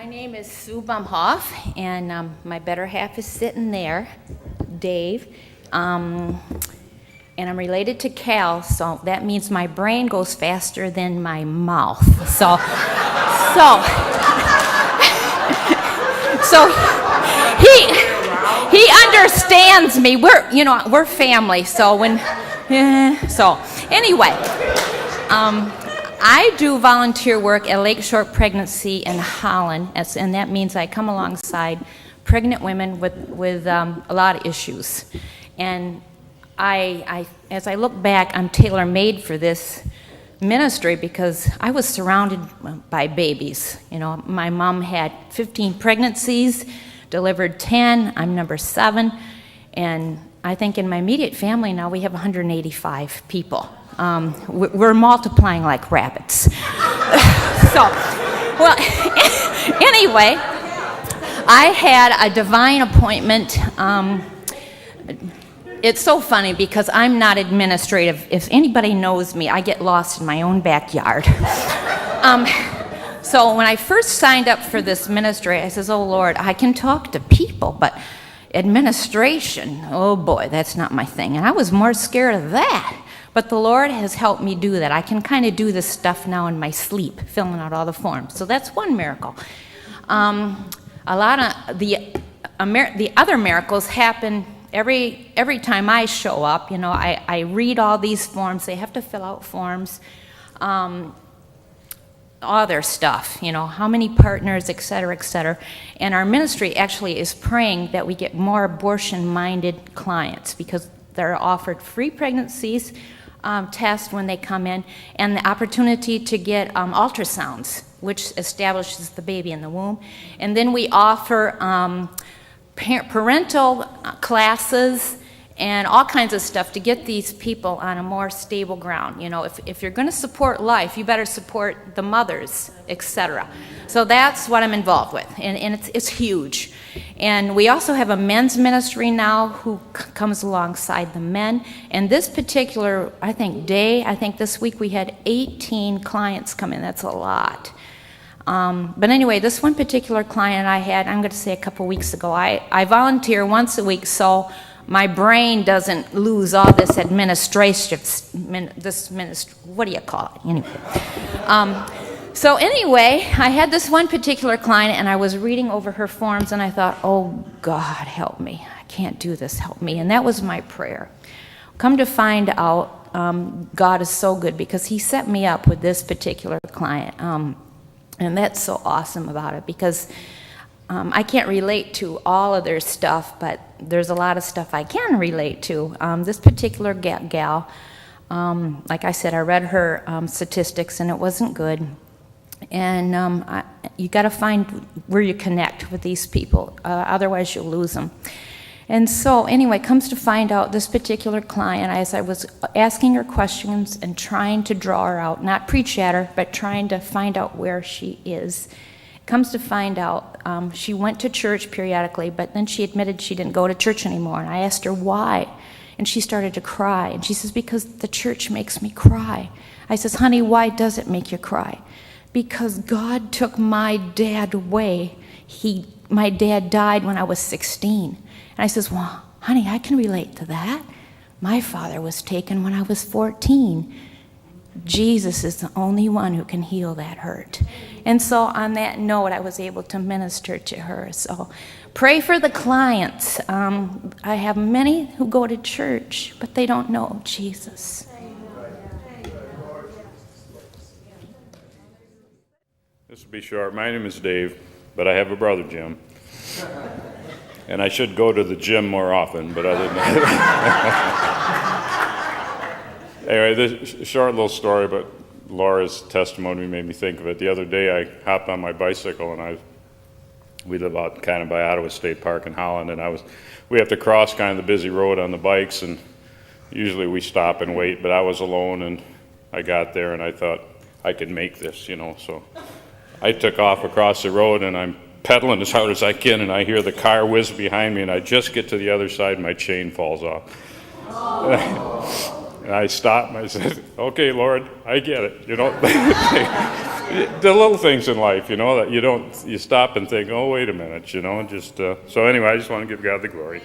My name is Sue BOMHOFF, and my better half is sitting there, Dave. And I'm related to Cal, so that means my brain goes faster than my mouth. So he understands me. We're family. So anyway. I do volunteer work at Lakeshore Pregnancy in Holland, and that means I come alongside pregnant women with a lot of issues. And as I look back, I'm tailor-made for this ministry because I was surrounded by babies. My mom had 15 pregnancies, delivered 10. I'm number 7, and I think in my immediate family now we have 185 people. We're multiplying like rabbits. Anyway, I had a divine appointment. It's so funny because I'm not administrative. If anybody knows me, I get lost in my own backyard. So when I first signed up for this ministry, I says, "Oh Lord, I can talk to people, but administration, oh boy, that's not my thing." And I was more scared of that. But the Lord has helped me do that. I can kind of do this stuff now in my sleep, filling out all the forms. So that's one miracle. A lot of the other miracles happen every time I show up. I read all these forms. They have to fill out forms, all their stuff. How many partners, et cetera, et cetera. And our ministry actually is praying that we get more abortion-minded clients because they're offered free pregnancies. Test when they come in, and the opportunity to get ultrasounds, which establishes the baby in the womb. And then we offer parental classes and all kinds of stuff to get these people on a more stable ground. If you're going to support life, you better support the mothers, etc. So that's what I'm involved with, and it's huge. And we also have a men's ministry now who comes alongside the men. And this particular, I think this week we had 18 clients come in. That's a lot. But anyway, this one particular client I had, I'm going to say a couple weeks ago, I volunteer once a week so my brain doesn't lose all this administration, what do you call it? Anyway. So anyway, I had this one particular client, and I was reading over her forms, and I thought, oh, God, help me. I can't do this. Help me. And that was my prayer. Come to find out, God is so good because he set me up with this particular client. And that's so awesome about it because I can't relate to all of their stuff, but there's a lot of stuff I can relate to. This particular gal, like I said, I read her statistics, and it wasn't good. And you got to find where you connect with these people, otherwise you'll lose them. And so anyway, comes to find out this particular client, as I was asking her questions and trying to draw her out, not preach at her, but trying to find out where she is, comes to find out she went to church periodically, but then she admitted she didn't go to church anymore. And I asked her why, and she started to cry. And she says, because the church makes me cry. I says, honey, why does it make you cry? Because God took my dad away. My dad died when I was 16. And I says, well, honey, I can relate to that. My father was taken when I was 14. Jesus is the only one who can heal that hurt. And so on that note, I was able to minister to her. So pray for the clients. I have many who go to church, but they don't know Jesus. This will be short. My name is Dave, but I have a brother, Jim. And I should go to the gym more often, but other than that. Anyway, this short little story, but Laura's testimony made me think of it. The other day I hopped on my bicycle, and we live out kind of by Ottawa State Park in Holland, and we have to cross kind of the busy road on the bikes, and usually we stop and wait, but I was alone, and I got there, and I thought I could make this, so I took off across the road, and I'm pedaling as hard as I can, and I hear the car whiz behind me, and I just get to the other side, and my chain falls off. And I stopped, and I said, okay, Lord, I get it. the little things in life, you know, that you stop and think, oh, wait a minute, you know, just, so anyway, I just want to give God the glory.